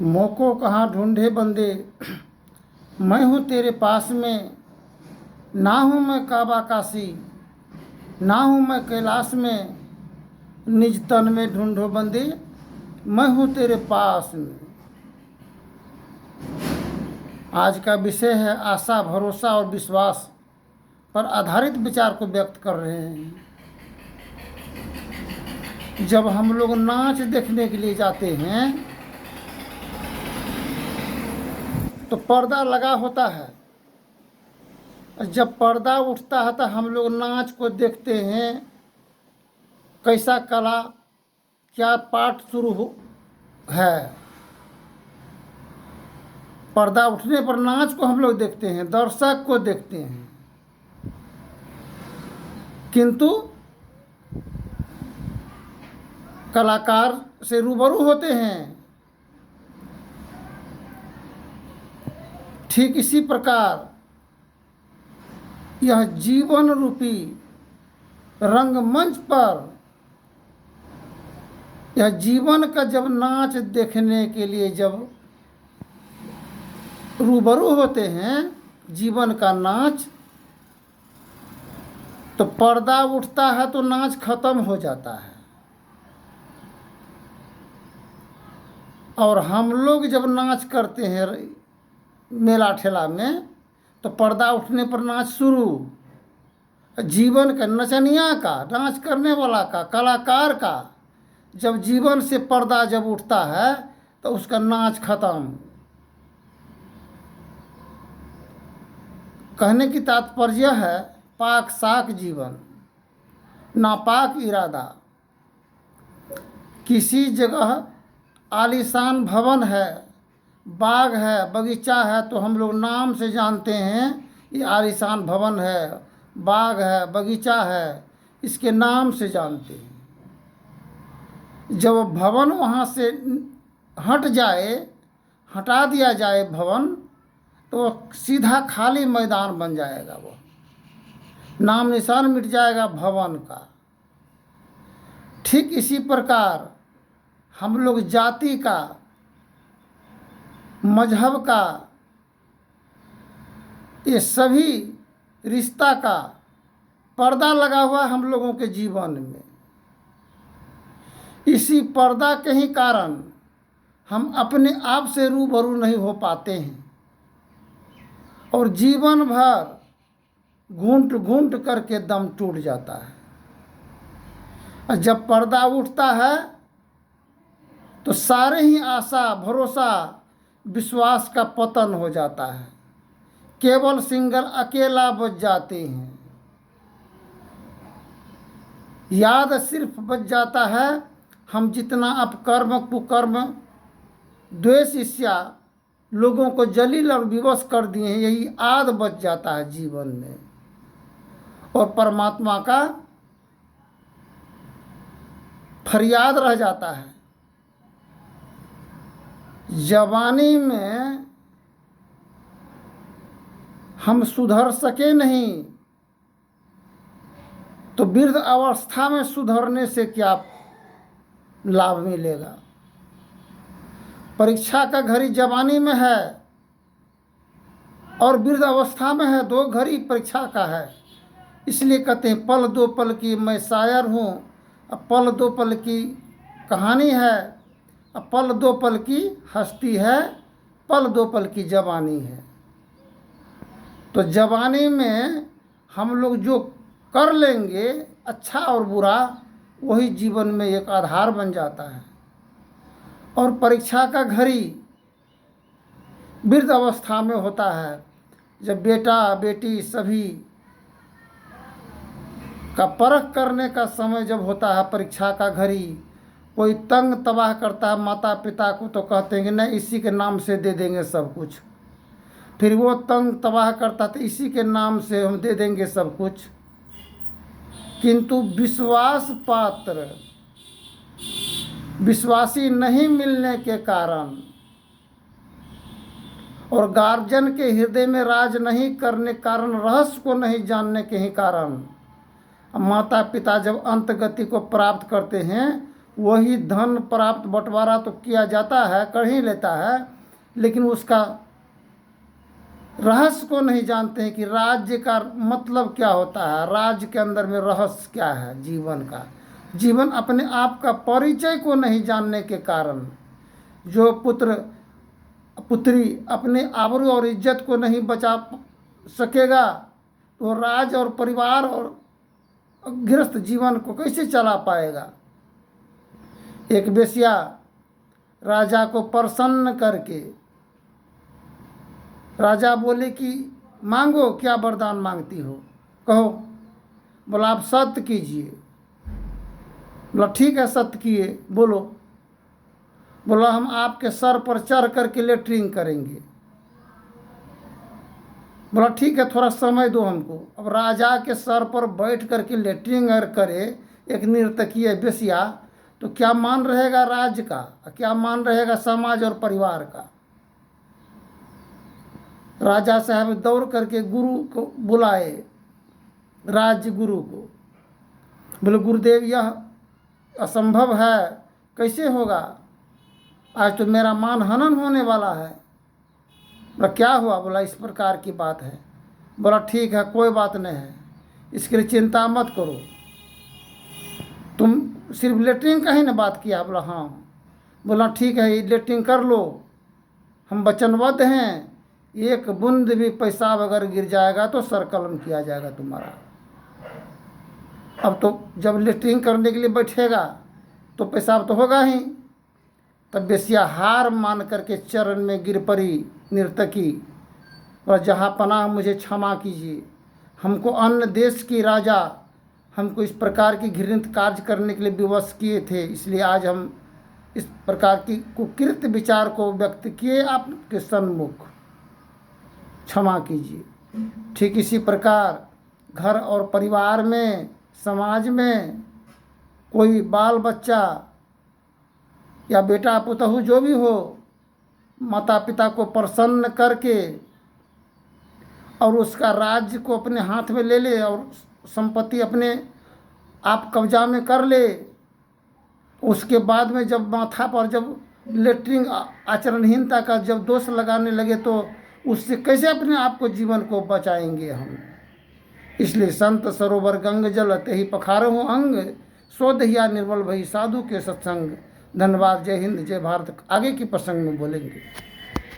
मोको कहाँ ढूंढे बंदे, मैं हूँ तेरे पास में। ना हूँ मैं काबा काशी, ना हूँ मैं कैलाश में। निज तन में ढूंढो बंदे, मैं हूँ तेरे पास में। आज का विषय है आशा, भरोसा और विश्वास पर आधारित विचार को व्यक्त कर रहे हैं। जब हम लोग नाच देखने के लिए जाते हैं तो पर्दा लगा होता है। जब पर्दा उठता है तो हम लोग नाच को देखते हैं, कैसा कला, क्या पाठ है। पर्दा उठने पर नाच को हम लोग देखते हैं, दर्शक को देखते हैं। किंतु कलाकार से रूबरू होते हैं। ठीक इसी प्रकार यह जीवन रूपी रंगमंच पर यह जीवन का जब नाच देखने के लिए जब रूबरू होते हैं, जीवन का नाच, तो पर्दा उठता है तो नाच खत्म हो जाता है। और हम लोग जब नाच करते हैं मेला ठेला में तो पर्दा उठने पर नाच शुरू। जीवन का, नचनिया का, नाच करने वाला का, कलाकार का जब जीवन से पर्दा जब उठता है तो उसका नाच खत्म। कहने की तात्पर्य है पाक साक जीवन, नापाक इरादा। किसी जगह आलीशान भवन है, बाग है, बगीचा है तो हम लोग नाम से जानते हैं ये आलीशान भवन है, बाग है, बगीचा है, इसके नाम से जानते हैं। जब भवन वहाँ से हट जाए, हटा दिया जाए भवन, तो सीधा खाली मैदान बन जाएगा। वो नाम निशान मिट जाएगा भवन का। ठीक इसी प्रकार हम लोग जाति का, मजहब का, ये सभी रिश्ता का पर्दा लगा हुआ है हम लोगों के जीवन में। इसी पर्दा के ही कारण हम अपने आप से रूबरू नहीं हो पाते हैं और जीवन भर घूंट घूंट करके दम टूट जाता है। और जब पर्दा उठता है तो सारे ही आशा, भरोसा, विश्वास का पतन हो जाता है। केवल सिंगल अकेला बच जाते हैं। याद सिर्फ बच जाता है हम जितना अपकर्म, कुकर्म, द्वेष, ईर्ष्या लोगों को जलील और विवश कर दिए हैं, यही याद बच जाता है जीवन में। और परमात्मा का फरियाद रह जाता है। जवानी में हम सुधर सके नहीं तो वृद्ध अवस्था में सुधरने से क्या लाभ मिलेगा। परीक्षा का घड़ी जवानी में है और वृद्ध अवस्था में है, दो घड़ी परीक्षा का है। इसलिए कहते हैं पल दो पल की मैं शायर हूँ, अब पल दो पल की कहानी है, अब पल दो पल की हस्ती है, पल दो पल की जवानी है। तो जवानी में हम लोग जो कर लेंगे अच्छा और बुरा, वही जीवन में एक आधार बन जाता है। और परीक्षा का घड़ी वृद्ध अवस्था में होता है, जब बेटा बेटी सभी का परख करने का समय जब होता है। परीक्षा का घड़ी कोई तंग तबाह करता है माता पिता को तो कहते हैं कि नहीं इसी के नाम से दे देंगे सब कुछ। फिर वो तंग तबाह करता तो इसी के नाम से हम दे देंगे सब कुछ। किंतु विश्वास पात्र, विश्वासी नहीं मिलने के कारण और गार्जियन के हृदय में राज नहीं करने के कारण, रहस्य को नहीं जानने के ही कारण माता पिता जब अंत गति को प्राप्त करते हैं वही धन प्राप्त बंटवारा तो किया जाता है, कर ही लेता है, लेकिन उसका रहस्य को नहीं जानते हैं कि राज्य का मतलब क्या होता है, राज्य के अंदर में रहस्य क्या है जीवन का। जीवन अपने आप का परिचय को नहीं जानने के कारण जो पुत्र पुत्री अपने आबरू और इज्जत को नहीं बचा सकेगा, तो राज और परिवार और गृहस्थ जीवन को कैसे चला पाएगा। एक वेश्या राजा को प्रसन्न करके, राजा बोले कि मांगो, क्या वरदान मांगती हो, कहो। बोला आप सत्य कीजिए। बोला ठीक है, सत्य किए, बोलो। बोला हम आपके सर पर चढ़ करके लेटरिंग करेंगे। बोला ठीक है, थोड़ा समय दो हमको। अब राजा के सर पर बैठ करके लेटरिंग अगर करे एक नर्तकी वेश्या, तो क्या मान रहेगा राज्य का, क्या मान रहेगा समाज और परिवार का। राजा साहब दौड़ करके गुरु को बुलाए, राज्य गुरु को। बोले गुरुदेव यह असंभव है, कैसे होगा, आज तो मेरा मान हनन होने वाला है। बोला क्या हुआ। बोला इस प्रकार की बात है। बोला ठीक है, कोई बात नहीं है, इसके लिए चिंता मत करो, तुम सिर्फ लेटरिंग का ही ना बात किया। बोला हाँ। बोला ठीक है, ये लेटरिंग कर लो, हम वचनबद्ध हैं, एक बूंद भी पेशाब अगर गिर जाएगा तो सर कलम किया जाएगा तुम्हारा। अब तो जब लेटरिंग करने के लिए बैठेगा तो पेशाब तो होगा ही। तब वेश्या हार मान करके चरण में गिर पड़ी नर्तकी, और जहाँ पनाह मुझे क्षमा कीजिए, हमको अन्य देश की राजा हमको इस प्रकार की घृणित कार्य करने के लिए विवश किए थे, इसलिए आज हम इस प्रकार की कुकृत विचार को व्यक्त किए आपके सन्मुख, क्षमा कीजिए। ठीक इसी प्रकार घर और परिवार में, समाज में कोई बाल बच्चा या बेटा पुतहु जो भी हो, माता पिता को प्रसन्न करके और उसका राज्य को अपने हाथ में ले ले और संपत्ति अपने आप कब्जा में कर ले, उसके बाद में जब माथा पर जब लेटरिंग आचरणहीनता का जब दोष लगाने लगे तो उससे कैसे अपने आप को जीवन को बचाएंगे हम। इसलिए संत सरोवर गंग जल तेहि पखारहु अंग, सो दहिया निर्मल भई साधु के सत्संग। धन्यवाद। जय हिंद, जय भारत। आगे की प्रसंग में बोलेंगे।